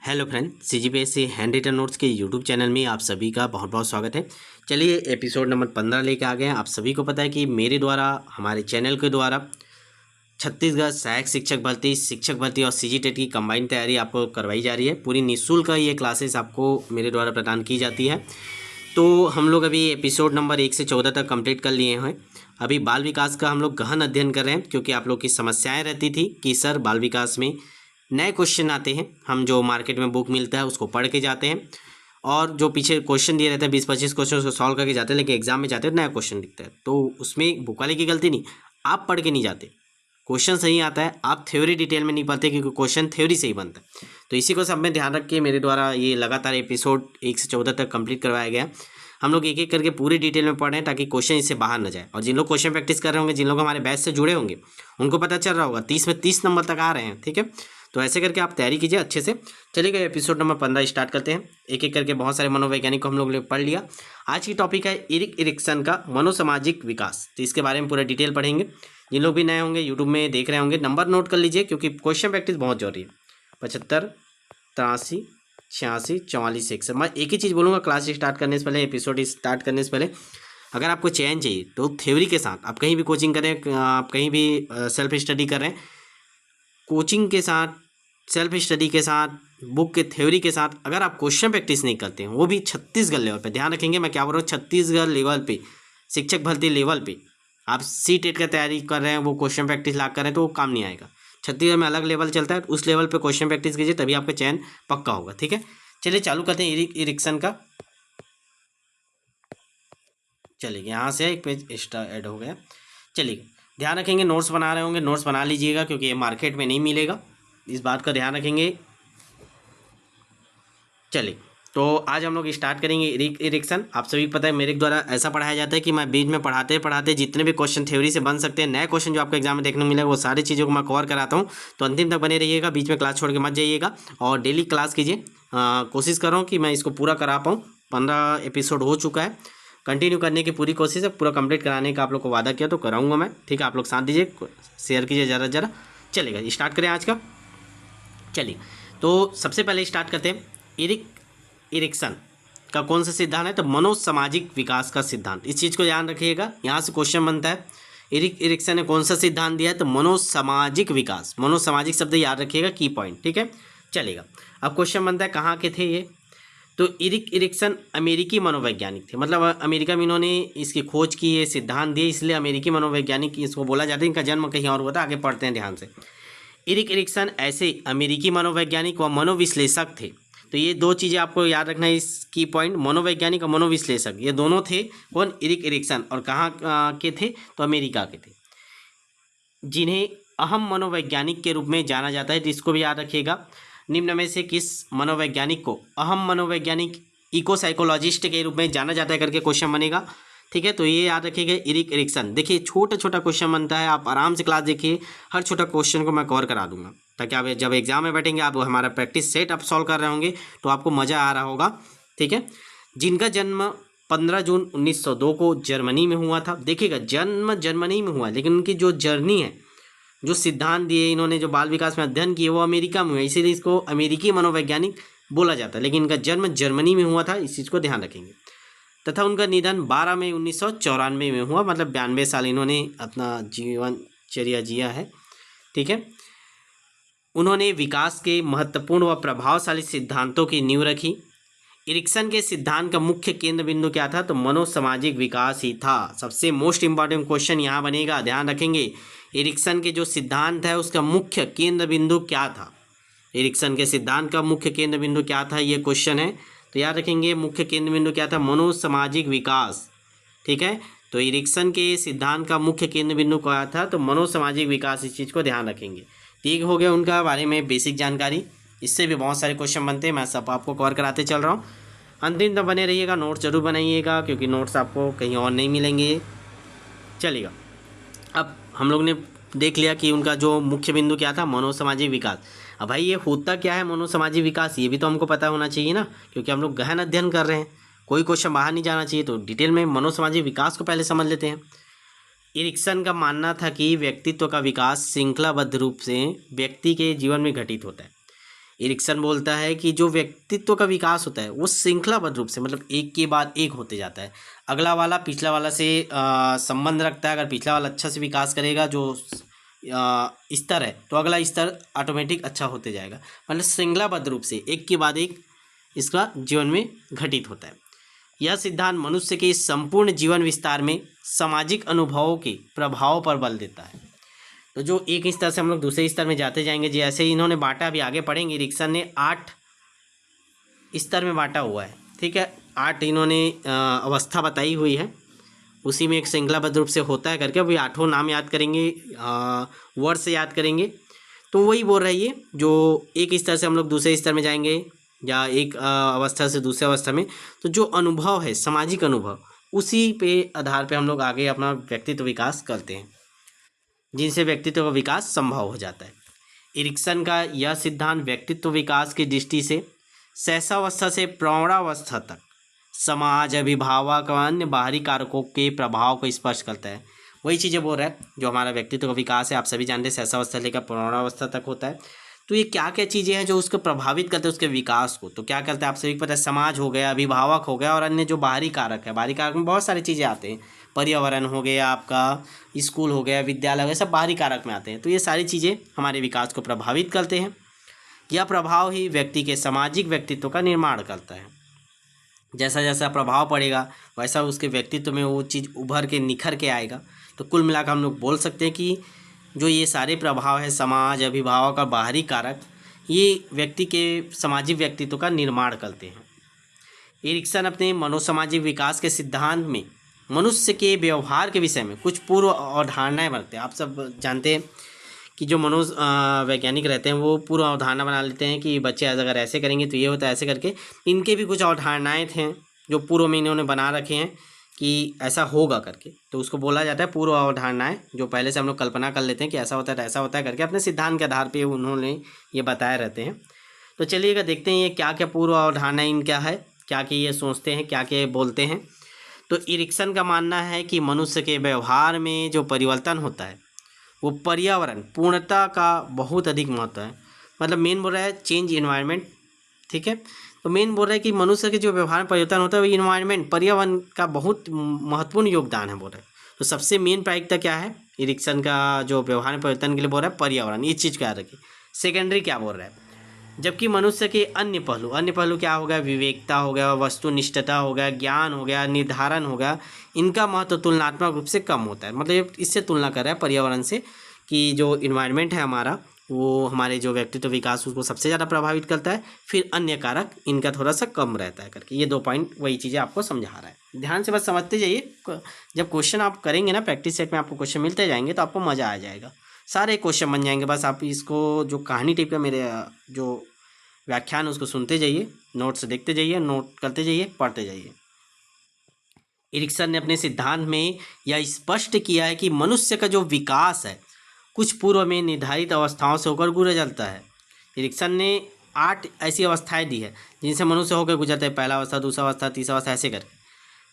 Hello friend, CGPSC handwritten notes के YouTube channel में आप सभी का बहुत बहुत स्वागत है। चलिए एपिसोड नंबर 15 लेके आ गए हैं। आप सभी को पता है कि मेरे द्वारा हमारे चैनल के द्वारा छत्तीसगढ़ सहायक शिक्षक भर्ती और सीजीटेट की कंबाइंड तैयारी आपको करवाई जा रही है। पूरी निःशुल्क ये क्लासेस आपको मेरे द्वारा प्रदान की जाती है। तो हम लोग अभी एपिसोड नंबर 1 से 14 तक कंप्लीट कर लिए हैं। अभी बाल विकास का हम लोग गहन अध्ययन कर रहे हैं, क्योंकि आप लोग की समस्याएं रहती थी कि सर बाल विकास में नए क्वेश्चन आते हैं, हम जो मार्केट में बुक मिलता है उसको पढ़ के जाते हैं, और जो पीछे क्वेश्चन दिए रहते हैं 20-25 क्वेश्चन उसको सॉल्व करके जाते हैं, लेकिन एग्जाम में जाते हैं नया क्वेश्चन दिखता है। तो उसमें बुक वाले की गलती नहीं, आप पढ़ के नहीं जाते। क्वेश्चन सही आता है, आप थ्योरी डिटेल में नहीं पढ़ते, क्योंकि क्वेश्चन थ्योरी से ही बनता है। तो इसी को सब में ध्यान रख के मेरे द्वारा ये लगातार एपिसोड 1 से 14 तक कंप्लीट करवाया गया। हम लोग एक एक करके पूरी डिटेल में पढ़ रहे हैं, ताकि क्वेश्चन इससे बाहर न जाए। और जिन लोग क्वेश्चन प्रैक्टिस कर रहे होंगे, जिन लोग हमारे बैच से जुड़े होंगे, उनको पता चल रहा होगा 30 में 30 नंबर तक आ रहे हैं। ठीक है, तो ऐसे करके आप तैयारी कीजिए अच्छे से। चलिए एपिसोड नंबर 15 स्टार्ट करते हैं। एक एक करके बहुत सारे मनोवैज्ञानिक को हम लोग ने पढ़ लिया। आज की टॉपिक है इरिक इरिक्सन का मनोसामाजिक विकास। तो इसके बारे में पूरा डिटेल पढ़ेंगे। जिन लोग भी नए होंगे, यूट्यूब में देख रहे होंगे, नंबर नोट कर लीजिए, क्योंकि क्वेश्चन प्रैक्टिस बहुत जरूरी है। 75, 83, 86, 44, 1। मैं एक ही चीज़ बोलूँगा क्लास स्टार्ट करने से पहले, एपिसोड स्टार्ट करने से पहले, अगर आपको चयन चाहिए तो थ्योरी के साथ आप कहीं भी कोचिंग करें, आप कहीं भी सेल्फ स्टडी कर रहे हैं, कोचिंग के साथ, सेल्फ स्टडी के साथ, बुक के थ्योरी के साथ, अगर आप क्वेश्चन प्रैक्टिस नहीं करते हैं, वो भी छत्तीसगढ़ लेवल पे, ध्यान रखेंगे मैं क्या बोल रहा हूँ, छत्तीसगढ़ लेवल पे, शिक्षक भर्ती लेवल पे आप सीटेट का तैयारी कर रहे हैं, वो क्वेश्चन प्रैक्टिस ला कर रहे हैं, तो वो काम नहीं आएगा। छत्तीसगढ़ में अलग लेवल चलता है, उस लेवल पे क्वेश्चन प्रैक्टिस कीजिए, तभी आपका चयन पक्का होगा। ठीक है, चलिए चालू करते हैं इरिक इरिक्सन का। चलिए यहाँ से एक पेज एक्स्ट्रा ऐड हो गया। चलिए ध्यान रखेंगे, नोट्स बना रहे होंगे, नोट्स बना लीजिएगा, क्योंकि ये मार्केट में नहीं मिलेगा, इस बात का ध्यान रखेंगे। चलिए तो आज हम लोग स्टार्ट करेंगे इरिक इरिक्सन। आप सभी पता है मेरे द्वारा ऐसा पढ़ाया जाता है कि मैं बीच में पढ़ाते पढ़ाते जितने भी क्वेश्चन थ्योरी से बन सकते हैं, नए क्वेश्चन जो आपको एग्जाम में देखने को मिलेगा, वो सारी चीज़ों को मैं कवर कराता हूँ। तो अंतिम तक बने रहिएगा, बीच में क्लास छोड़ के मत जाइएगा, और डेली क्लास कीजिए। कोशिश कर रहा हूँ कि मैं इसको पूरा करा पाऊँ। 15 एपिसोड हो चुका है, कंटिन्यू करने की पूरी कोशिश है, पूरा कंप्लीट कराने का आप लोग को वादा किया, तो कराऊंगा मैं। ठीक है, आप लोग साथ दीजिए, शेयर कीजिए ज़रा ज़रा। चलेगा, स्टार्ट करें आज का। चलिए तो सबसे पहले स्टार्ट करते हैं इरिक इरिक्सन का कौन सा सिद्धांत है, तो मनोसामाजिक विकास का सिद्धांत। इस चीज़ को ध्यान रखिएगा, यहाँ से क्वेश्चन बनता है। इरिक इरिक्सन ने कौन सा सिद्धांत दिया है, तो मनोसामाजिक विकास। मनोसामाजिक शब्द याद रखिएगा, की पॉइंट। ठीक है, चलेगा। अब क्वेश्चन बनता है कहाँ के थे ये, तो इरिक इरिक्सन अमेरिकी मनोवैज्ञानिक थे, मतलब अमेरिका में इन्होंने इसकी खोज की, ये सिद्धांत दिए, इसलिए अमेरिकी मनोवैज्ञानिक इसको बोला जाता है। इनका जन्म कहीं और हुआ था, आगे पढ़ते हैं ध्यान से। इरिक इरिक्सन ऐसे अमेरिकी मनोवैज्ञानिक व मनोविश्लेषक थे। तो ये दो चीज़ें आपको याद रखना है, इसकी पॉइंट, मनोवैज्ञानिक और मनोविश्लेषक, ये दोनों थे। कौन, इरिक इरिक्सन, और कहाँ के थे, तो अमेरिका के थे, जिन्हें अहम मनोवैज्ञानिक के रूप में जाना जाता है। तो इसको भी याद रखिएगा, निम्न में से किस मनोवैज्ञानिक को अहम मनोवैज्ञानिक, इको साइकोलॉजिस्ट के रूप में जाना जाता है करके क्वेश्चन बनेगा। ठीक है, तो ये याद रखिएगा, इरिक इरिक्सन। देखिए छोटा छोटा क्वेश्चन बनता है, आप आराम से क्लास देखिए, हर छोटा क्वेश्चन को मैं कवर करा दूंगा, ताकि आप जब एग्जाम में बैठेंगे, आप हमारा प्रैक्टिस सेट आप सॉल्व कर रहे होंगे, तो आपको मज़ा आ रहा होगा। ठीक है, जिनका जन्म 15 जून 1902 को जर्मनी में हुआ था। देखिएगा, जन्म जर्मनी में हुआ, लेकिन उनकी जो जर्नी है, जो सिद्धांत दिए इन्होंने, जो बाल विकास में अध्ययन किए, वो अमेरिका में हुआ, इसीलिए इसको अमेरिकी मनोवैज्ञानिक बोला जाता है, लेकिन इनका जन्म जर्मनी में हुआ था, इस चीज़ को ध्यान रखेंगे। तथा उनका निधन 12 मई 1994 में हुआ, मतलब 92 साल इन्होंने अपना जीवनचर्या जिया है। ठीक है, उन्होंने विकास के महत्वपूर्ण व प्रभावशाली सिद्धांतों की नींव रखी। इरिक्सन के सिद्धांत का मुख्य केंद्र बिंदु क्या था, तो मनोसामाजिक विकास ही था। सबसे मोस्ट इंपॉर्टेंट क्वेश्चन यहाँ बनेगा, ध्यान रखेंगे, इरिक्सन के जो सिद्धांत है उसका मुख्य केंद्र बिंदु क्या था। इरिक्सन के सिद्धांत का मुख्य केंद्र बिंदु क्या था, ये क्वेश्चन है, तो याद रखेंगे मुख्य केंद्र बिंदु क्या था, मनोसामाजिक विकास। ठीक है, तो इरिक्सन के सिद्धांत का मुख्य केंद्र बिंदु क्या था, तो मनोसामाजिक विकास, इस चीज़ को ध्यान रखेंगे। ठीक हो गया उनका बारे में बेसिक जानकारी। इससे भी बहुत सारे क्वेश्चन बनते हैं, मैं सब आपको कवर कराते चल रहा हूँ। अंतिम तक बने रहिएगा, नोट्स जरूर बनाइएगा, क्योंकि नोट्स आपको कहीं और नहीं मिलेंगे। चलेगा, अब हम लोग ने देख लिया कि उनका जो मुख्य बिंदु क्या था, मनोसामाजिक विकास। अब भाई ये होता क्या है मनोसामाजिक विकास, ये भी तो हमको पता होना चाहिए ना, क्योंकि हम लोग गहन अध्ययन कर रहे हैं, कोई क्वेश्चन बाहर नहीं जाना चाहिए। तो डिटेल में मनोसामाजिक विकास को पहले समझ लेते हैं। इरिक्सन का मानना था कि व्यक्तित्व का विकास श्रृंखलाबद्ध रूप से व्यक्ति के जीवन में घटित होता है। एरिक्सन बोलता है कि जो व्यक्तित्व का विकास होता है वो श्रृंखलाबद्ध रूप से, मतलब एक के बाद एक होते जाता है। अगला वाला पिछला वाला से संबंध रखता है। अगर पिछला वाला अच्छा से विकास करेगा, जो स्तर है, तो अगला स्तर ऑटोमेटिक अच्छा होते जाएगा। मतलब श्रृंखलाबद्ध रूप से एक के बाद एक इसका जीवन में घटित होता है। यह सिद्धांत मनुष्य के संपूर्ण जीवन विस्तार में सामाजिक अनुभवों के प्रभाव पर बल देता है। तो जो एक स्तर से हम लोग दूसरे स्तर में जाते जाएंगे, जैसे इन्होंने बांटा, अभी आगे पढ़ेंगे, एरिक्सन ने 8 स्तर में बांटा हुआ है, ठीक है। 8 इन्होंने अवस्था बताई हुई है, उसी में एक श्रृंखलाबद्ध रूप से होता है करके। अभी 8 नाम याद करेंगे, वर्ड से याद करेंगे। तो वही बोल रही है, जो एक स्तर से हम लोग दूसरे स्तर में जाएंगे या एक अवस्था से दूसरे अवस्था में, तो जो अनुभव है, सामाजिक अनुभव, उसी पे आधार पे हम लोग आगे अपना व्यक्तित्व विकास करते हैं, जिनसे व्यक्तित्व का विकास संभव हो जाता है। एरिक्सन का यह सिद्धांत व्यक्तित्व विकास की दृष्टि से शैशवावस्था से प्रौढ़ावस्था तक समाज, अभिभावक और अन्य बाहरी कारकों के प्रभाव को स्पष्ट करता है। वही चीज़ें बोल रहा है, जो हमारा व्यक्तित्व का विकास है, आप सभी जानते हैं शैशवावस्था लेकर प्रौढ़ावस्था तक होता है। तो ये क्या क्या चीज़ें हैं जो उसको प्रभावित करते हैं, उसके विकास को? तो क्या करते हैं, आप सभी को पता है, समाज हो गया, अभिभावक हो गया, और अन्य जो बाहरी कारक है। बाहरी कारक में बहुत सारी चीज़ें आते हैं, पर्यावरण हो गया, आपका स्कूल हो गया, विद्यालय हो गया, सब बाहरी कारक में आते हैं। तो ये सारी चीज़ें हमारे विकास को प्रभावित करते हैं। यह प्रभाव ही व्यक्ति के सामाजिक व्यक्तित्व का निर्माण करता है। जैसा जैसा प्रभाव पड़ेगा वैसा उसके व्यक्तित्व में वो चीज़ उभर के निखर के आएगा। तो कुल मिलाकर हम लोग बोल सकते हैं कि जो ये सारे प्रभाव है, समाज, अभिभावक और बाहरी कारक, ये व्यक्ति के सामाजिक व्यक्तित्व का निर्माण करते हैं। एरिक्सन अपने मनोसामाजिक विकास के सिद्धांत में मनुष्य के व्यवहार के विषय में कुछ पूर्व अवधारणाएं बनते हैं। आप सब जानते हैं कि जो वैज्ञानिक रहते हैं वो पूर्व अवधारणा बना लेते हैं कि बच्चे अगर ऐसे करेंगे तो ये होता है, ऐसे करके इनके भी कुछ अवधारणाएं थे जो पूर्व में इन्होंने बना रखे हैं कि ऐसा होगा करके। तो उसको बोला जाता है पूर्व अवधारणाएं, जो पहले से हम लोग कल्पना कर लेते हैं कि ऐसा होता है, ऐसा होता है करके, अपने सिद्धांत के आधार पर उन्होंने ये बताए रहते हैं। तो चलिएगा देखते हैं ये क्या क्या पूर्व अवधारणाएं इनका है, क्या क्या ये सोचते हैं, क्या क्या बोलते हैं। तो एरिक्सन का मानना है कि मनुष्य के व्यवहार में जो परिवर्तन होता है वो पर्यावरण पूर्णता का बहुत अधिक महत्व है। मतलब मेन बोल रहा है चेंज इन्वायरमेंट, ठीक है। तो मेन बोल रहा है कि मनुष्य के जो व्यवहार में परिवर्तन होता है वो इन्वायरमेंट, पर्यावरण का बहुत महत्वपूर्ण योगदान है बोल रहे हैं। तो सबसे मेन प्रायिकता क्या है एरिक्सन का, जो व्यवहार में परिवर्तन के लिए बोल रहा है पर्यावरण, ये चीज़ क्या रखिए। सेकेंडरी क्या बोल रहा है, जबकि मनुष्य के अन्य पहलू क्या हो गया, विवेकता हो गया, वस्तुनिष्ठता हो गया, ज्ञान हो गया, निर्धारण हो गया, इनका महत्व तुलनात्मक रूप से कम होता है। मतलब इससे तुलना कर रहा है पर्यावरण से, कि जो इन्वायरमेंट है हमारा, वो हमारे जो व्यक्तित्व विकास उसको सबसे ज़्यादा प्रभावित करता है, फिर अन्य कारक इनका थोड़ा सा कम रहता है करके। ये 2 पॉइंट वही चीज़ें आपको समझा रहा है। ध्यान से बस समझते जाइए, जब क्वेश्चन आप करेंगे ना प्रैक्टिस सेट में, आपको क्वेश्चन मिलते जाएंगे तो आपको मज़ा आ जाएगा, सारे क्वेश्चन बन जाएंगे। बस आप इसको जो कहानी टाइप का मेरे जो व्याख्यान उसको सुनते जाइए, नोट्स देखते जाइए, नोट करते जाइए, पढ़ते जाइए। एरिक्सन ने अपने सिद्धांत में यह स्पष्ट किया है कि मनुष्य का जो विकास है कुछ पूर्व में निर्धारित अवस्थाओं से होकर गुजरता है। एरिक्सन ने 8 ऐसी अवस्थाएं दी है जिनसे मनुष्य होकर गुजरता है, पहला अवस्था, दूसरा अवस्था, तीसरा अवस्था, ऐसे करके।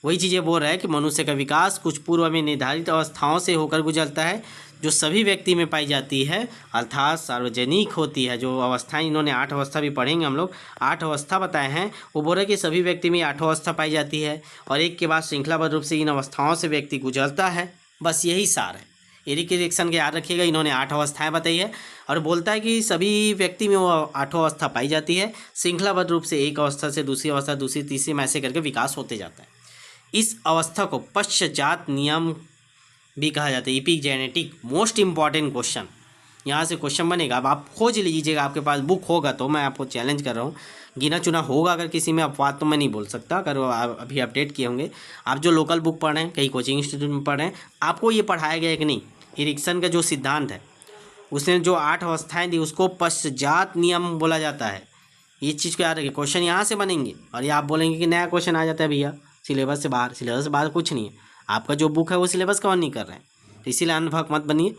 वही चीज़ें बोल रहा है कि मनुष्य का विकास कुछ पूर्व में निर्धारित अवस्थाओं से होकर गुजरता है, जो सभी व्यक्ति में पाई जाती है, अर्थात सार्वजनिक होती है। जो अवस्थाएं इन्होंने 8 अवस्था भी पढ़ेंगे हम लोग, 8 अवस्था बताए हैं, वो बोल रहे हैं कि सभी व्यक्ति में 8 अवस्था पाई जाती है, और एक के बाद श्रृंखलाबद्ध रूप से इन अवस्थाओं से व्यक्ति गुजरता है। बस यही सार है एरिक्सन के, याद रखिएगा। इन्होंने 8 अवस्थाएं बताई है और बोलता है कि सभी व्यक्ति में वो 8 अवस्था पाई जाती है, श्रृंखलाबद्ध रूप से एक अवस्था से दूसरी अवस्था, दूसरी तीसरी में ऐसे करके विकास होते जाता है। इस अवस्था को पश्चात नियम भी कहा जाता है, इपिजेनेटिक। मोस्ट इंपॉर्टेंट क्वेश्चन यहाँ से क्वेश्चन बनेगा। अब आप खोज लीजिएगा, आपके पास बुक होगा तो, मैं आपको चैलेंज कर रहा हूँ, गिना चुना होगा अगर किसी में, अपवाद तो मैं नहीं बोल सकता, अगर आप अभी अपडेट किए होंगे। आप जो लोकल बुक पढ़ रहे हैं, कहीं कोचिंग इंस्टीट्यूट में पढ़ रहे हैं, आपको ये पढ़ाया गया है कि नहीं, एरिक्सन का जो सिद्धांत है उसने जो 8 अवस्थाएँ दी उसको पश्चात नियम बोला जाता है। ये चीज़ को याद रखिए, क्वेश्चन यहाँ से बनेंगे और ये आप बोलेंगे कि नया क्वेश्चन आ जाता है भैया सिलेबस से बाहर। सिलेबस से बाहर कुछ नहीं है, आपका जो बुक है वो सिलेबस कवर नहीं कर रहे हैं, तो इसीलिए अनभक मत बनिए,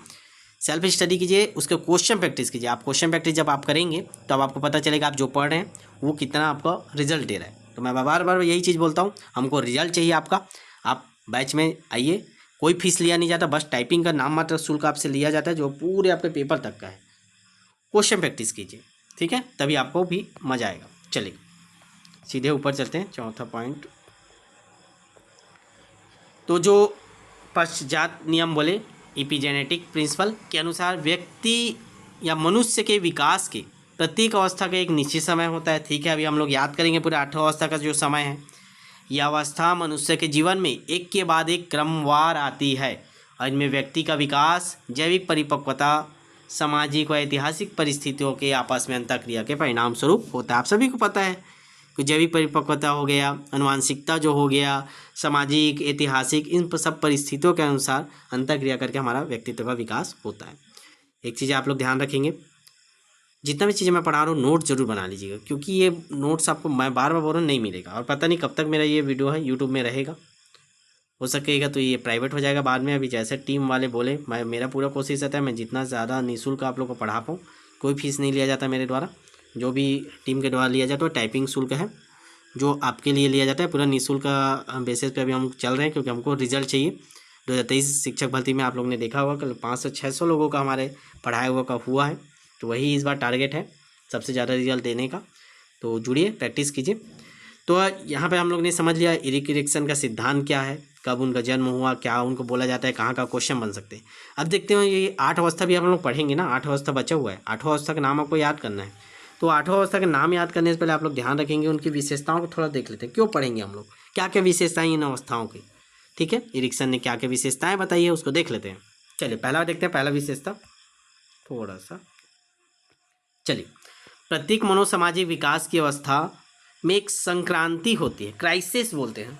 सेल्फ स्टडी कीजिए, उसके क्वेश्चन प्रैक्टिस कीजिए। आप क्वेश्चन प्रैक्टिस जब आप करेंगे तो अब आपको पता चलेगा आप जो पढ़ रहे हैं वो कितना आपका रिजल्ट दे रहा है। तो मैं बार बार यही चीज़ बोलता हूँ, हमको रिजल्ट चाहिए आपका। आप बैच में आइए, कोई फीस लिया नहीं जाता, बस टाइपिंग का नाम मात्र शुल्क आपसे लिया जाता है, जो पूरे आपके पेपर तक का है। क्वेश्चन प्रैक्टिस कीजिए, ठीक है, तभी आपको भी मज़ा आएगा। चलिए सीधे ऊपर चलते हैं, चौथा पॉइंट। तो जो पश्चात नियम बोले, इपिजेनेटिक प्रिंसिपल के अनुसार व्यक्ति या मनुष्य के विकास के प्रत्येक अवस्था का एक निश्चित समय होता है। ठीक है, अभी हम लोग याद करेंगे पूरे 8 अवस्था का जो समय है। यह अवस्था मनुष्य के जीवन में एक के बाद एक क्रमवार आती है और इनमें व्यक्ति का विकास, जैविक परिपक्वता, सामाजिक व ऐतिहासिक परिस्थितियों के आपस में अंतःक्रिया के परिणाम स्वरूप होता है। आप सभी को पता है कि जैविक परिपक्वता हो गया, अनुवांशिकता जो हो गया, सामाजिक, ऐतिहासिक, इन सब परिस्थितियों के अनुसार अंतःक्रिया करके हमारा व्यक्तित्व का विकास होता है। एक चीज़ आप लोग ध्यान रखेंगे, जितना भी चीज़ें मैं पढ़ा रहा हूँ नोट जरूर बना लीजिएगा, क्योंकि ये नोट्स आपको मैं बार बार बोल रहा हूँ नहीं मिलेगा, और पता नहीं कब तक मेरा ये वीडियो है यूट्यूब में रहेगा। हो सकेगा तो ये प्राइवेट हो जाएगा बाद में। अभी जैसे टीम वाले बोले, मेरा पूरा कोशिश रहता है मैं जितना ज़्यादा निःशुल्क आप लोग को पढ़ा पाऊँ। कोई फीस नहीं लिया जाता मेरे द्वारा, जो भी टीम के द्वारा लिया जाता है टाइपिंग शुल्क है जो आपके लिए लिया जाता है। पूरा निःशुल्क का बेसिस पे अभी हम चल रहे हैं, क्योंकि हमको रिजल्ट चाहिए। 2023 शिक्षक भर्ती में आप लोग ने देखा होगा कल 500-600 लोगों का हमारे पढ़ाया हुआ का हुआ है, तो वही इस बार टारगेट है सबसे ज़्यादा रिजल्ट देने का। तो जुड़िए, प्रैक्टिस कीजिए। तो यहाँ पे हम लोग ने समझ लिया एरिक एरिक्सन का सिद्धांत क्या है, कब उनका जन्म हुआ, क्या उनको बोला जाता है, कहाँ का क्वेश्चन बन सकते हैं। अब देखते हैं ये 8 अवस्था भी हम लोग पढ़ेंगे ना, 8 अवस्था बचा हुआ है। 8 अवस्था का नाम आपको याद करना है। तो 8 अवस्था के नाम याद करने से पहले आप लोग ध्यान रखेंगे उनकी विशेषताओं को थोड़ा देख लेते हैं। क्यों पढ़ेंगे हम लोग, क्या क्या विशेषताएं इन अवस्थाओं की। ठीक है, एरिक्सन ने क्या क्या विशेषताएं बताई है उसको देख लेते हैं। चलिए पहला देखते हैं, पहला विशेषता थोड़ा सा। चलिए, प्रत्येक मनोसामाजिक विकास की अवस्था में एक संक्रांति होती है, क्राइसिस बोलते हैं।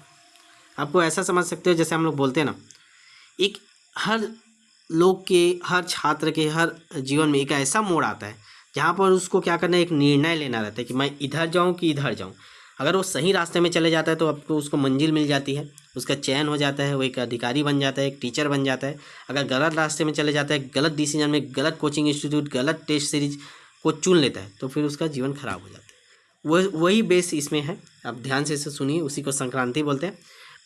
आपको ऐसा समझ सकते हो जैसे हम लोग बोलते हैं ना, एक हर लोग के, हर छात्र के, हर जीवन में एक ऐसा मोड़ आता है जहाँ पर उसको क्या करना है, एक निर्णय लेना रहता है कि मैं इधर जाऊँ कि इधर जाऊँ। अगर वो सही रास्ते में चले जाता है तो आपको उसको मंजिल मिल जाती है, उसका चयन हो जाता है, वो एक अधिकारी बन जाता है, एक टीचर बन जाता है। अगर गलत रास्ते में चले जाता है, गलत डिसीजन में, गलत कोचिंग इंस्टीट्यूट, गलत टेस्ट सीरीज को चुन लेता है, तो फिर उसका जीवन खराब हो जाता है। वही बेस इसमें है, आप ध्यान से इसे सुनिए। उसी को संक्रांति बोलते हैं।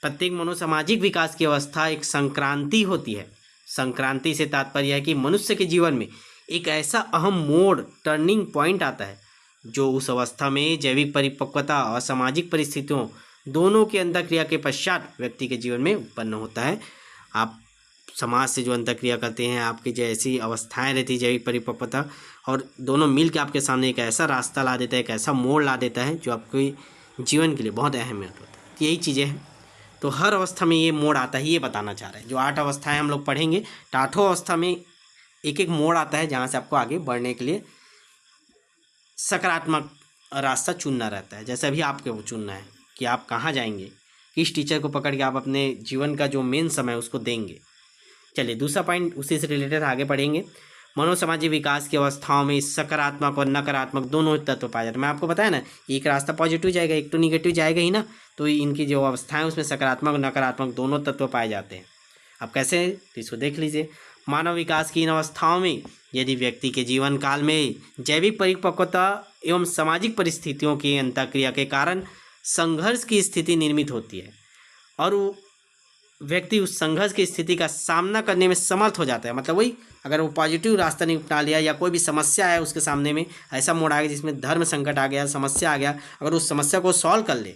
प्रत्येक मनोसामाजिक विकास की अवस्था एक संक्रांति होती है। संक्रांति से तात्पर्य है कि मनुष्य के जीवन में एक ऐसा अहम मोड़, टर्निंग पॉइंट आता है जो उस अवस्था में जैविक परिपक्वता और सामाजिक परिस्थितियों दोनों के अंतःक्रिया के पश्चात व्यक्ति के जीवन में उत्पन्न होता है। आप समाज से जो अंतःक्रिया करते हैं, आपकी जैसी अवस्थाएं रहती है, जैविक परिपक्वता, और दोनों मिल के आपके सामने एक ऐसा रास्ता ला देता है, एक ऐसा मोड़ ला देता है जो आपके जीवन के लिए बहुत अहमियत होता है। यही चीज़ें हैं। तो हर अवस्था में ये मोड़ आता है, ये बताना चाह रहे हैं। जो 8 अवस्थाएं हम लोग पढ़ेंगे, तो 8 अवस्था में एक एक मोड़ आता है जहाँ से आपको आगे बढ़ने के लिए सकारात्मक रास्ता चुनना रहता है। जैसे अभी आपको वो चुनना है कि आप कहाँ जाएंगे, किस टीचर को पकड़ के आप अपने जीवन का जो मेन समय है उसको देंगे। चलिए दूसरा पॉइंट उसी से रिलेटेड आगे पढ़ेंगे। मनोसामाजिक विकास की अवस्थाओं में सकारात्मक और नकारात्मक दोनों तत्व पाए जाते हैं। मैं आपको बताया ना, एक रास्ता पॉजिटिव जाएगा, एक तो निगेटिव जाएगा ही ना। तो इनकी जो अवस्थाएं उसमें सकारात्मक और नकारात्मक दोनों तत्व पाए जाते हैं। अब कैसे, इसको देख लीजिए। मानव विकास की इन अवस्थाओं में यदि व्यक्ति के जीवन काल में जैविक परिपक्वता एवं सामाजिक परिस्थितियों की अंतःक्रिया के कारण संघर्ष की स्थिति निर्मित होती है और वो व्यक्ति उस संघर्ष की स्थिति का सामना करने में समर्थ हो जाता है। मतलब वही, अगर वो पॉजिटिव रास्ता नहीं अपना लिया या कोई भी समस्या है उसके सामने में, ऐसा मोड़ आ गया जिसमें धर्म संकट आ गया, समस्या आ गया, अगर उस समस्या को सॉल्व कर ले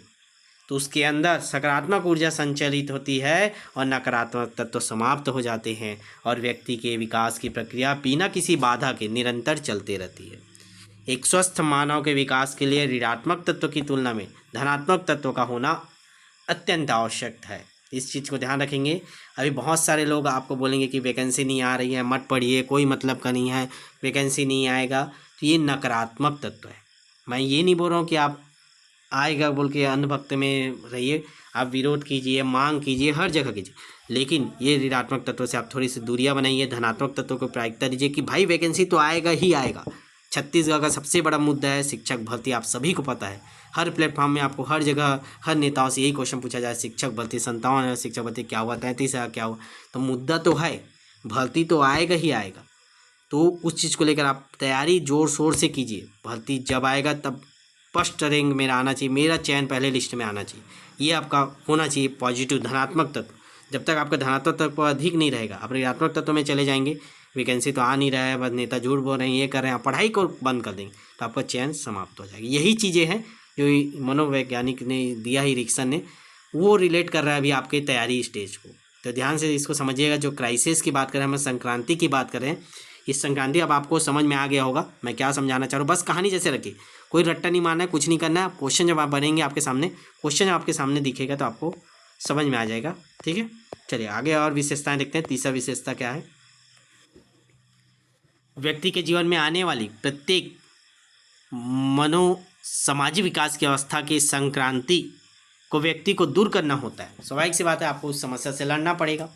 तो उसके अंदर सकारात्मक ऊर्जा संचालित होती है और नकारात्मक तत्व समाप्त हो जाते हैं और व्यक्ति के विकास की प्रक्रिया बिना किसी बाधा के निरंतर चलती रहती है। एक स्वस्थ मानव के विकास के लिए ऋणात्मक तत्व की तुलना में धनात्मक तत्वों का होना अत्यंत आवश्यक है। इस चीज़ को ध्यान रखेंगे। अभी बहुत सारे लोग आपको बोलेंगे कि वैकेंसी नहीं आ रही है, मत पढ़िए, कोई मतलब का नहीं है, वैकेंसी नहीं आएगा, तो ये नकारात्मक तत्व है। मैं ये नहीं बोल रहा हूँ कि आप आएगा बोल के अंधभक्त में रहिए, आप विरोध कीजिए, मांग कीजिए, हर जगह कीजिए, लेकिन ये ऋणात्मक तत्वों से आप थोड़ी सी दूरियां बनाइए, धनात्मक तत्वों को प्राथमिकता दीजिए कि भाई वैकेंसी तो आएगा ही आएगा। छत्तीसगढ़ का सबसे बड़ा मुद्दा है शिक्षक भर्ती, आप सभी को पता है। हर प्लेटफॉर्म में आपको हर जगह हर नेताओं से यही क्वेश्चन पूछा जाए, शिक्षक भर्ती 57 शिक्षक भर्ती क्या हुआ, 33 क्या हुआ। तो मुद्दा तो है, भर्ती तो आएगा ही आएगा। तो उस चीज़ को लेकर आप तैयारी जोर शोर से कीजिए। भर्ती जब आएगा तब फर्स्ट रैंक मेरा आना चाहिए, मेरा चयन पहले लिस्ट में आना चाहिए, ये आपका होना चाहिए पॉजिटिव धनात्मक तत्व। जब तक आपका धनात्मक तत्व अधिक नहीं रहेगा, आप ऋणात्मक तत्व में चले जाएंगे, वैकेंसी तो आ नहीं रहा है, बस नेता झूठ बोल रहे हैं, ये कर रहे हैं, आप पढ़ाई को बंद कर देंगे तो आपका चयन समाप्त हो जाएगा। यही चीज़ें हैं जो मनोवैज्ञानिक ने दिया ही एरिक्सन ने, वो रिलेट कर रहा है अभी आपके तैयारी स्टेज को। तो ध्यान से इसको समझिएगा। जो क्राइसिस की बात करें, हम संक्रांति की बात करें, इस संक्रांति अब आपको समझ में आ गया होगा मैं क्या समझाना चाह रहा हूँ। बस कहानी जैसे रखिए, कोई रट्टा नहीं मारना है, कुछ नहीं करना है। क्वेश्चन जब आप बनेंगे आपके सामने, क्वेश्चन आपके सामने दिखेगा तो आपको समझ में आ जाएगा। ठीक है, चलिए आगे और विशेषताएं देखते हैं। तीसरा विशेषता क्या है? व्यक्ति के जीवन में आने वाली प्रत्येक मनो सामाजिक विकास की अवस्था की संक्रांति को व्यक्ति को दूर करना होता है। स्वाभाविक सी बात है, आपको उस समस्या से लड़ना पड़ेगा।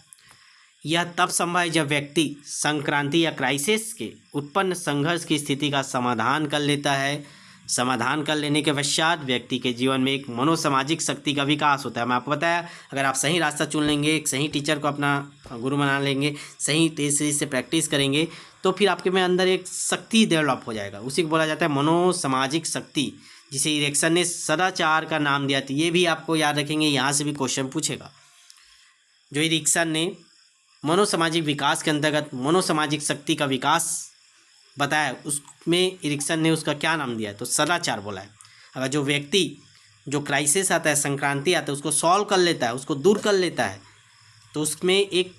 यह तब संभव है जब व्यक्ति संक्रांति या क्राइसिस के उत्पन्न संघर्ष की स्थिति का समाधान कर लेता है। समाधान कर लेने के पश्चात व्यक्ति के जीवन में एक मनोसामाजिक शक्ति का विकास होता है। मैं आपको बताया, अगर आप सही रास्ता चुन लेंगे, एक सही टीचर को अपना गुरु बना लेंगे, सही तरीके से प्रैक्टिस करेंगे, तो फिर आपके में अंदर एक शक्ति डेवलप हो जाएगा। उसी को बोला जाता है मनोसामाजिक शक्ति, जिसे एरिक्सन ने सदाचार का नाम दिया था। ये भी आपको याद रखेंगे, यहाँ से भी क्वेश्चन पूछेगा। जो एरिक्सन ने मनोसामाजिक विकास के अंतर्गत मनोसामाजिक शक्ति का विकास बताया, उसमें एरिक्सन ने उसका क्या नाम दिया है? तो सदाचार बोला है। अगर जो व्यक्ति जो क्राइसिस आता है, संक्रांति आता है, उसको सॉल्व कर लेता है, उसको दूर कर लेता है, तो उसमें एक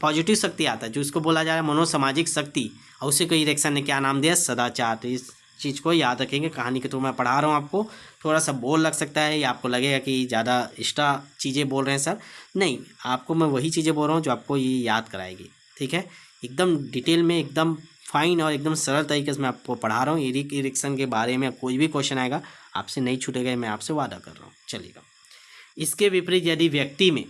पॉजिटिव शक्ति आता है, जो इसको बोला जा रहा है मनोसामाजिक शक्ति, और उसी को एरिक्सन ने क्या नाम दिया? सदाचार। तो इस चीज़ को याद रखेंगे। कहानी के थ्रू मैं पढ़ा रहा हूँ आपको, थोड़ा सा बोर लग सकता है या आपको लगेगा कि ज़्यादा एक्स्ट्रा चीज़ें बोल रहे हैं सर, नहीं, आपको मैं वही चीज़ें बोल रहा हूँ जो आपको ये याद कराएगी। ठीक है, एकदम डिटेल में, एकदम फाइन और एकदम सरल तरीके से मैं आपको पढ़ा रहा हूँ। एरिक्सन के बारे में कोई भी क्वेश्चन आएगा आपसे नहीं छूटेगा, मैं आपसे वादा कर रहा हूँ। चलिएगा, इसके विपरीत यदि व्यक्ति में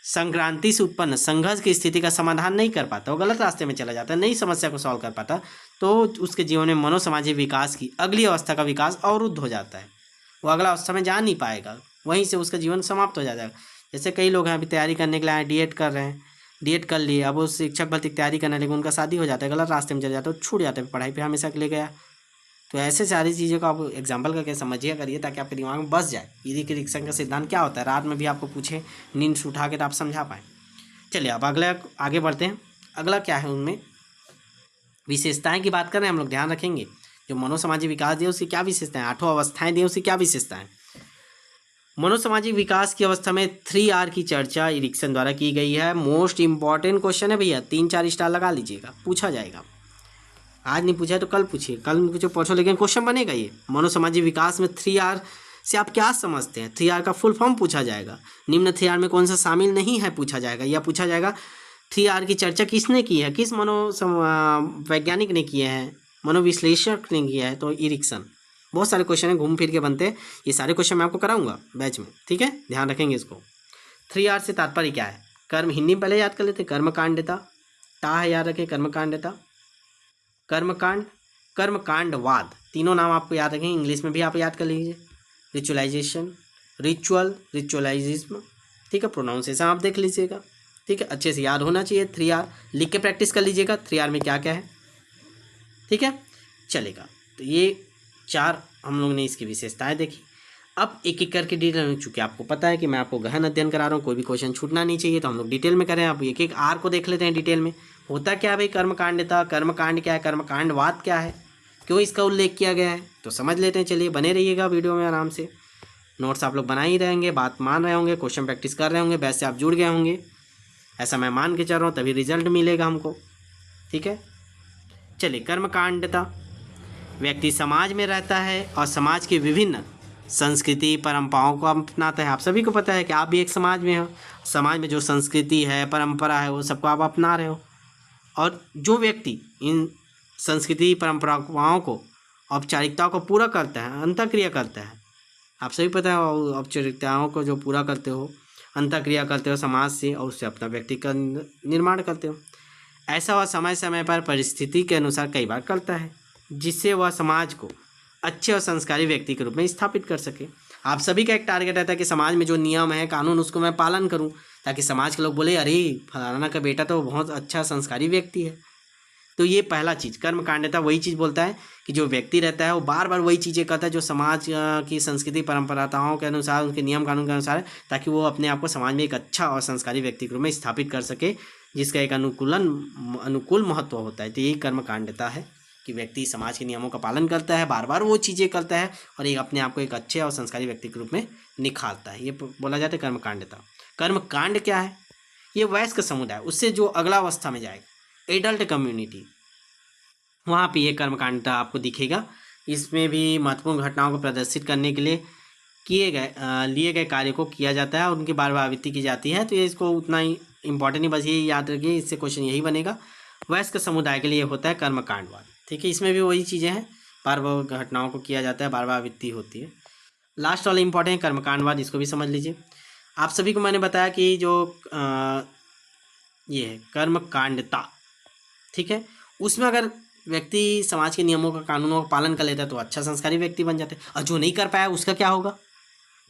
संक्रांति से उत्पन्न संघर्ष की स्थिति का समाधान नहीं कर पाता, वो गलत रास्ते में चला जाता है, नई समस्या को सॉल्व कर पाता, तो उसके जीवन में मनोसामाजिक विकास की अगली अवस्था का विकास अवरुद्ध हो जाता है। वो अगला अवस्था में जा नहीं पाएगा, वहीं से उसका जीवन समाप्त हो जाएगा। जैसे कई लोग हैं अभी तैयारी करने के लिए आए, डीएड कर रहे हैं, डीएड कर लिए, अब वो शिक्षक भर्ती की तैयारी करने लगे, उनका शादी हो जाता है, गलत रास्ते में चल जाता है, छूट जाता है, पढ़ाई पे हमेशा के लिए गया। तो ऐसे सारी चीज़ों को आप एग्जाम्पल करके समझिए, करिए, ताकि आपके दिमाग में बस जाए एरिक्सन का सिद्धांत क्या होता है। रात में भी आपको पूछे, नींद से उठा के तो आप समझा पाएँ। चलिए अब अगला आगे बढ़ते हैं। अगला क्या है, उनमें विशेषताएं की बात कर रहे हैं हम लोग, ध्यान रखेंगे। जो मनोसामाजिक विकास दिए उसकी क्या विशेषताएं, 8 अवस्थाएं दी उसकी क्या विशेषताएं। मनोसामाजिक विकास की अवस्था में 3R की चर्चा एरिक्सन द्वारा की गई है। मोस्ट इंपॉर्टेंट क्वेश्चन है भैया, 3-4 स्टार लगा लीजिएगा, पूछा जाएगा। आज नहीं पूछा है तो कल पूछिए, कल नहीं पूछो परसों, लेकिन क्वेश्चन बनेगा ये। मनोसामाजिक विकास में 3R से आप क्या समझते हैं? 3R का फुल फॉर्म पूछा जाएगा। निम्न 3R में कौन सा शामिल नहीं है पूछा जाएगा, या पूछा जाएगा 3R की चर्चा किसने की है, किस वैज्ञानिक ने किए हैं, मनोविश्लेषक ने किया है, तो एरिक्सन। बहुत सारे क्वेश्चन हैं, घूम फिर के बनते हैं। ये सारे क्वेश्चन मैं आपको कराऊंगा बैच में, ठीक है, ध्यान रखेंगे इसको। 3R से तात्पर्य क्या है? कर्म, हिंदी में पहले याद कर लेते हैं, कर्मकांडता, ता है याद रखें, कर्मकांडता, कर्मकांड, कर्मकांडवाद, तीनों नाम आपको याद रखेंगे। इंग्लिश में भी आप याद कर लीजिए, रिचुअलाइजेशन, रिचुअलाइजिज्म, ठीक है, प्रोनाउंसिएशन आप देख लीजिएगा, ठीक है, अच्छे से याद होना चाहिए। 3R लिख के प्रैक्टिस कर लीजिएगा, 3R में क्या क्या है, ठीक है, चलेगा। तो ये 4 हम लोग ने इसकी विशेषताएं देखी। अब एक एक करके डिटेल में, चूँकि आपको पता है कि मैं आपको गहन अध्ययन करा रहा हूँ, कोई भी क्वेश्चन छूटना नहीं चाहिए, तो हम लोग डिटेल में करें। अब एक एक R को देख लेते हैं डिटेल में। होता क्या है भाई कर्मकांडता, कर्मकांड क्या है, कर्मकांडवाद क्या है, क्यों इसका उल्लेख किया गया है, तो समझ लेते हैं। चलिए बने रहिएगा वीडियो में आराम से, नोट्स आप लोग बना ही रहेंगे, बात मान रहे होंगे, क्वेश्चन प्रैक्टिस कर रहे होंगे, वैसे आप जुड़ गए होंगे, ऐसा मैं मान के चल रहा हूँ, तभी रिजल्ट मिलेगा हमको, ठीक है। चलिए, कर्मकांडता, व्यक्ति समाज में रहता है और समाज की विभिन्न संस्कृति परंपराओं को अपनाता है। आप सभी को पता है कि आप भी एक समाज में हो, समाज में जो संस्कृति है, परंपरा है, वो सबको आप अपना रहे हो, और जो व्यक्ति इन संस्कृति परंपराओं को, औपचारिकताओं को पूरा करता है, अंतःक्रिया करता है, आप सभी पता है, औपचारिकताओं को जो पूरा करते हो, अंतःक्रिया करते हो समाज से, और उससे अपना व्यक्ति का निर्माण करते हो, ऐसा वह समय समय पर परिस्थिति के अनुसार कई बार करता है, जिससे वह समाज को अच्छे और संस्कारी व्यक्ति के रूप में स्थापित कर सके। आप सभी का एक टारगेट रहता है कि समाज में जो नियम है, कानून, उसको मैं पालन करूं, ताकि समाज के लोग बोले अरे फलाना का बेटा तो बहुत अच्छा संस्कारी व्यक्ति है। तो ये पहला चीज़, कर्मकांडता वही चीज़ बोलता है कि जो व्यक्ति रहता है वो बार बार वही चीज़ें करता है जो समाज की संस्कृति परंपराओं के अनुसार, उनके नियम कानून के अनुसार है, ताकि वो अपने आप को समाज में एक अच्छा और संस्कारी व्यक्ति के रूप में स्थापित कर सके, जिसका एक अनुकूल महत्व होता है। तो यही कर्मकांडता है कि व्यक्ति समाज के नियमों का पालन करता है, बार बार वो चीज़ें करता है और एक अपने आप को एक अच्छे और संस्कारी व्यक्ति के रूप में निखारता है। ये बोला जाता है कर्मकांडता। कर्मकांड क्या है? ये वयस्क समुदाय, उससे जो अगला अवस्था में जाएगा, एडल्ट कम्युनिटी, वहाँ पे ये कर्मकांडता आपको दिखेगा। इसमें भी महत्वपूर्ण घटनाओं को प्रदर्शित करने के लिए लिए गए कार्य को किया जाता है और उनकी बार बार आवृत्ति की जाती है। तो ये इसको उतना ही इम्पोर्टेंट नहीं, बस ये याद रखिए, इससे क्वेश्चन यही बनेगा। वयस्क समुदाय के लिए होता है कर्मकांडवाद। ठीक है, इसमें भी वही चीज़ें हैं, बार बार घटनाओं को किया जाता है, बार बार आवृत्ति होती है। लास्ट वाला इंपॉर्टेंट है कर्मकांडवाद, इसको भी समझ लीजिए। आप सभी को मैंने बताया कि जो ये है कर्मकांडता, ठीक है, उसमें अगर व्यक्ति समाज के नियमों का, कानूनों का पालन कर लेता है तो अच्छा संस्कारी व्यक्ति बन जाता है। और जो नहीं कर पाया उसका क्या होगा?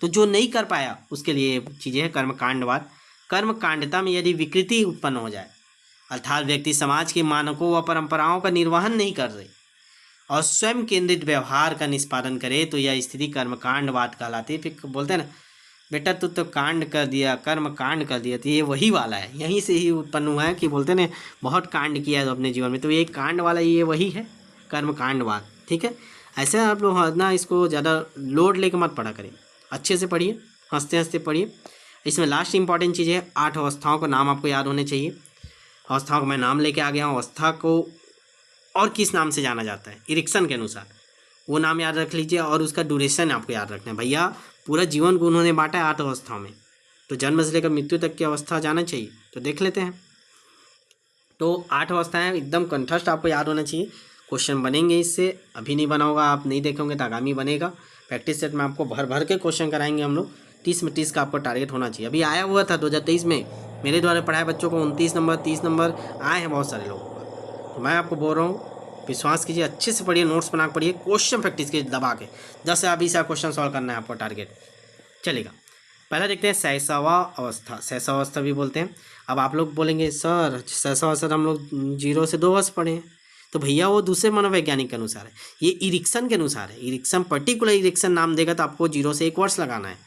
तो जो नहीं कर पाया उसके लिए चीज़ें है कर्मकांडवाद। कर्मकांडता में यदि विकृति उत्पन्न हो जाए, अर्थात व्यक्ति समाज के मानकों व परंपराओं का निर्वहन नहीं कर रहे और स्वयं केंद्रित व्यवहार का निष्पादन करे, तो यह स्थिति कर्मकांडवाद कहलाती है। फिर बोलते हैं ना, बेटा तू तो कांड कर दिया, कर्म कांड कर दिया, तो ये वही वाला है, यहीं से ही उत्पन्न हुआ है कि बोलते हैं ना बहुत कांड किया है तो अपने जीवन में, तो ये कांड वाला ये वही है कर्मकांडवाद। ठीक है, ऐसे आप लोग ना इसको ज़्यादा लोड लेकर मत पढ़ा करें, अच्छे से पढ़िए, हंसते हंसते पढ़िए। इसमें लास्ट इंपॉर्टेंट चीज़ है 8 अवस्थाओं का नाम आपको याद होने चाहिए। अवस्थाओं को मैं नाम लेके आ गया हूँ। अवस्था को और किस नाम से जाना जाता है? इरिक्सन के अनुसार, वो नाम याद रख लीजिए और उसका ड्यूरेशन आपको याद रखना है। भैया पूरा जीवन को उन्होंने बांटा है 8 अवस्थाओं में, तो जन्म से लेकर मृत्यु तक की अवस्था जाना चाहिए, तो देख लेते हैं। तो 8 अवस्थाएं एकदम कंठस्थ आपको याद होना चाहिए। क्वेश्चन बनेंगे इससे, अभी नहीं बना होगा, आप नहीं देखेंगे तो आगामी बनेगा। प्रैक्टिस सेट में आपको भर भर के क्वेश्चन कराएंगे हम लोग। 30 में 30 का आपको टारगेट होना चाहिए। अभी आया हुआ था 2023 में मेरे द्वारा पढ़ाए बच्चों को 29 नंबर 30 नंबर आए हैं बहुत सारे लोगों को। तो मैं आपको बोल रहा हूँ विश्वास कीजिए, अच्छे से पढ़िए, नोट्स बना के पढ़िए, क्वेश्चन प्रैक्टिस कीजिए दबा के। 10 से 20 क्वेश्चन सॉल्व करना है आपको, टारगेट चलेगा। पहला देखते हैं शैशवा अवस्था। शैशव अवस्था भी बोलते हैं। अब आप लोग बोलेंगे सर शैशव अवस्था हम लोग 0 से 2 वर्ष पढ़े हैं, तो भैया वो दूसरे मनोवैज्ञानिक के अनुसार है, ये इरिक्सन के अनुसार है। इरिक्सन पर्टिकुलर इरिक्सन नाम देगा तो आपको 0 से 1 वर्ष लगाना है।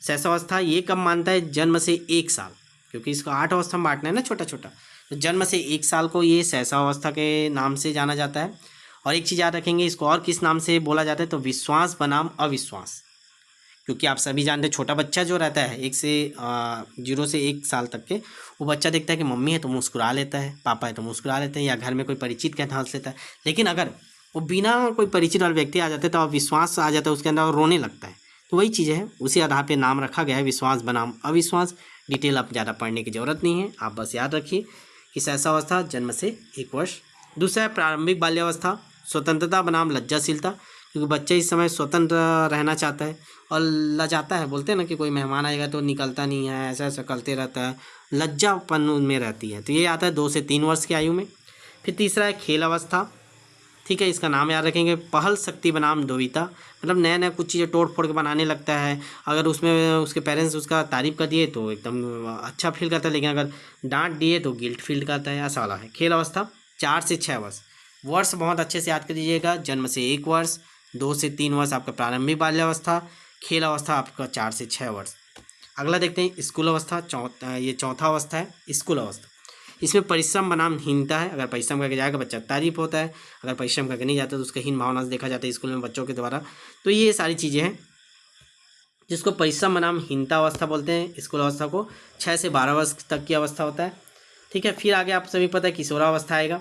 शैशवावस्था ये कब मानता है? जन्म से 1 साल, क्योंकि इसको 8 अवस्था में बांटना है ना, छोटा छोटा, तो जन्म से 1 साल को ये शैशवावस्था के नाम से जाना जाता है। और एक चीज़ याद रखेंगे, इसको और किस नाम से बोला जाता है? तो विश्वास बनाम अविश्वास, क्योंकि आप सभी जानते हैं छोटा बच्चा जो रहता है 0 से 1 साल तक के, वो बच्चा देखता है कि मम्मी है तो मुस्कुरा लेता है, पापा है तो मुस्कुरा लेते हैं, या घर में कोई परिचित कहता हंस लेता है। लेकिन अगर वो बिना कोई परिचित वाले व्यक्ति आ जाते तो अविश्वास आ जाता है उसके अंदर और रोने लगता है। तो वही चीज़ है, उसी आधार पे नाम रखा गया है विश्वास बनाम अविश्वास। डिटेल आप ज़्यादा पढ़ने की ज़रूरत नहीं है, आप बस याद रखिए कि शैशवावस्था जन्म से 1 वर्ष। दूसरा है प्रारंभिक बाल्यावस्था, स्वतंत्रता बनाम लज्जाशीलता, क्योंकि बच्चा इस समय स्वतंत्र रहना चाहता है और लजाता है। बोलते हैं ना कि कोई मेहमान आएगा तो निकलता नहीं है, ऐसा ऐसा करते रहता है, लज्जापन उनमें रहती है। तो ये आता है 2 से 3 वर्ष की आयु में। फिर तीसरा है खेल अवस्था, ठीक है, इसका नाम याद रखेंगे पहल शक्ति बनाम द्वैता, मतलब नया नया कुछ चीज़ें तोड़ फोड़ के बनाने लगता है। अगर उसमें उसके पेरेंट्स उसका तारीफ़ कर दिए तो एकदम अच्छा फील करता है, लेकिन अगर डांट दिए तो गिल्ट फील करता है, ऐसा वाला है। खेल अवस्था 4 से 6 वर्ष। वर्ष बहुत अच्छे से याद कर दीजिएगा, जन्म से 1 वर्ष, 2 से 3 वर्ष आपका प्रारंभिक बाल्यावस्था, खेल अवस्था आपका 4 से 6 वर्ष। अगला देखते हैं स्कूल अवस्था, ये चौथा अवस्था है स्कूल अवस्था। इसमें परिश्रम बनाम हीनता है। अगर परिश्रम करके जाएगा बच्चा तारीफ होता है, अगर परिश्रम करके नहीं जाता तो उसका हीन भावना से देखा जाता है स्कूल में बच्चों के द्वारा। तो ये सारी चीज़ें हैं जिसको परिश्रम बनाम हीनता अवस्था बोलते हैं। स्कूल अवस्था को 6 से 12 वर्ष तक की अवस्था होता है, ठीक है। फिर आगे आप सभी पता है किशोरावस्था आएगा,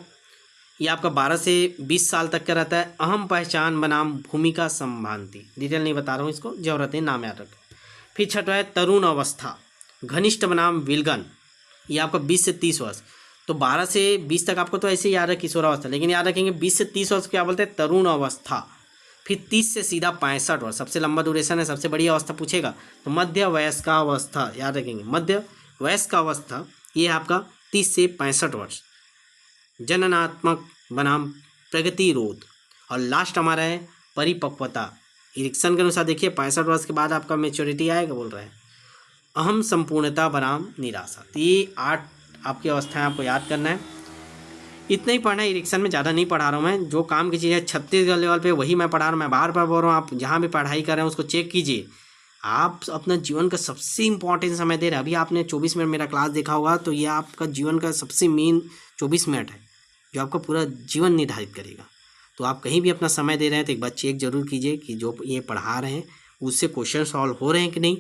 ये आपका 12 से 20 साल तक का रहता है। अहम पहचान बनाम भूमिका संभांति, डिटेल नहीं बता रहा हूँ, इसको जरूरत है नाम याद रखें। फिर छठा है तरुण अवस्था, घनिष्ठ बनाम विलगन, ये आपका 20 से 30 वर्ष। तो 12 से 20 तक आपको तो ऐसे ही याद है किशोरावस्था, लेकिन याद रखेंगे 20 से 30 वर्ष क्या बोलते हैं? तरुण अवस्था। फिर 30 से सीधा 65 वर्ष, सबसे लंबा ड्यूरेशन है, सबसे बड़ी अवस्था पूछेगा तो मध्य वयस्कावस्था, याद रखेंगे मध्य वयस्कावस्था, ये आपका 30 से 65 वर्ष। जननात्मक बनाम प्रगतिरोध। और लास्ट हमारा है परिपक्वता। इरिक्सन के अनुसार देखिए 65 वर्ष के बाद आपका मेच्योरिटी आएगा, बोल रहा है। अहम संपूर्णता बनाम निराशा। तो ये 8 आपकी अवस्थाएं आपको याद करना है। इतना ही पढ़ना है, इरिक्सन में ज़्यादा नहीं पढ़ा रहा हूँ मैं। जो काम की चीज़ है छत्तीसगढ़ लेवल पे वही मैं पढ़ा रहा हूँ। मैं बार बार बोल रहा हूँ, आप जहाँ भी पढ़ाई कर रहे हैं उसको चेक कीजिए। आप अपना जीवन का सबसे इम्पोर्टेंट समय दे रहे हैं। अभी आपने 24 मिनट मेरा क्लास देखा होगा, तो ये आपका जीवन का सबसे मेन 24 मिनट है जो आपका पूरा जीवन निर्धारित करेगा। तो आप कहीं भी अपना समय दे रहे हैं तो एक बार चेक जरूर कीजिए कि जो ये पढ़ा रहे हैं उससे क्वेश्चन सॉल्व हो रहे हैं कि नहीं,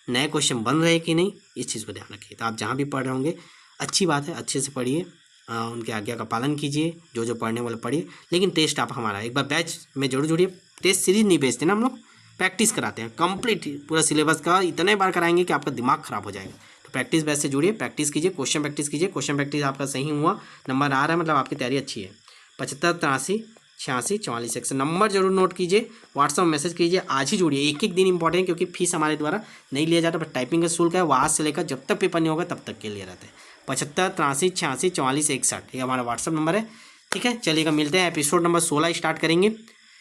नए क्वेश्चन बन रहे हैं कि नहीं, इस चीज़ पर ध्यान रखिए। तो आप जहाँ भी पढ़ रहे होंगे अच्छी बात है, अच्छे से पढ़िए, उनके आज्ञा का पालन कीजिए, जो पढ़ने वाले पढ़िए। लेकिन टेस्ट आप हमारा एक बार बैच में जरूर जुड़िए। टेस्ट सीरीज नहीं भेजते ना हम लोग, प्रैक्टिस कराते हैं कंप्लीट पूरा सिलेबस का, इतने बार कराएंगे कि आपका दिमाग खराब हो जाएगा। तो प्रैक्टिस बैच से जुड़िए, प्रैक्टिस कीजिए, क्वेश्चन प्रैक्टिस कीजिए। क्वेश्चन प्रैक्टिस आपका सही हुआ, नंबर आ रहा है, मतलब आपकी तैयारी अच्छी है। 75 83 86 44 1 नंबर जरूर नोट कीजिए, व्हाट्सअप मैसेज कीजिए। आज ही जुड़िए, एक एक दिन इंपॉर्टेंट है, क्योंकि फीस हमारे द्वारा नहीं लिया जाता, बट टाइपिंग का शुल्क है वो आज से लेकर जब तक पेपर नहीं होगा तब तक के लिए रहता है। 75 83 86 44 61 ये हमारा व्हाट्सअप नंबर है। ठीक है, चलिएगा, मिलते हैं। एपिसोड नंबर 16 स्टार्ट करेंगे।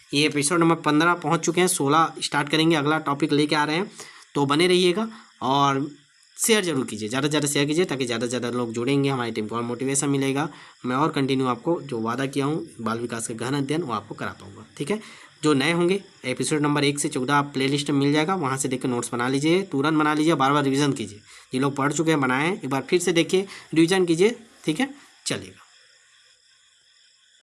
ये एपिसोड नंबर 15 पहुंच चुके हैं, 16 स्टार्ट करेंगे, अगला टॉपिक लेके आ रहे हैं। तो बने रहिएगा और शेयर जरूर कीजिए, ज़्यादा से ज़्यादा शेयर कीजिए, ताकि ज़्यादा से ज़्यादा लोग जुड़ेंगे, हमारी टीम को और मोटिवेशन मिलेगा। मैं और कंटिन्यू आपको जो वादा किया हूँ बाल विकास का गहन अध्ययन वो आपको करा पाऊँगा। ठीक है, जो नए होंगे एपिसोड नंबर 1 से 14 आप प्लेलिस्ट में मिल जाएगा, वहाँ से देख के नोट्स बना लीजिए, तुरंत बना लीजिए, बार बार रिविजन कीजिए। जिन लोग पढ़ चुके हैं बनाएं, एक बार फिर से देखिए, रिविजन कीजिए। ठीक है, चलिएगा।